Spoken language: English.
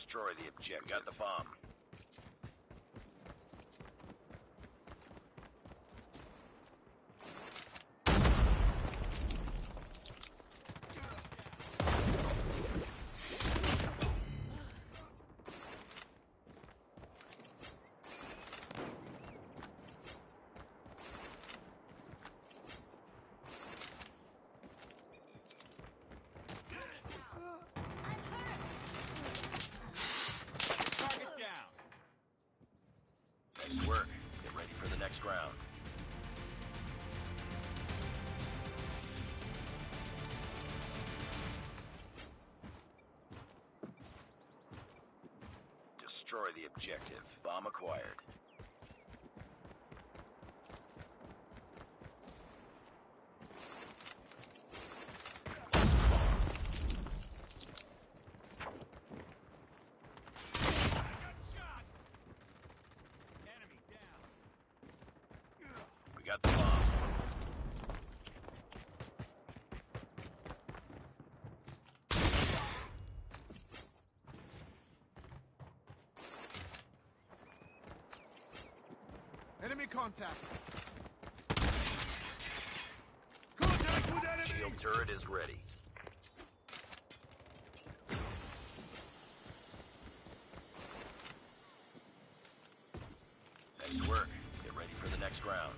Destroy the objective. Got the bomb. Nice work. Get ready for the next round. Destroy the objective. Bomb acquired. Lost the bomb. We got the bomb. Enemy contact. Contact with enemy. Shield turret is ready. Nice work. Get ready for the next round.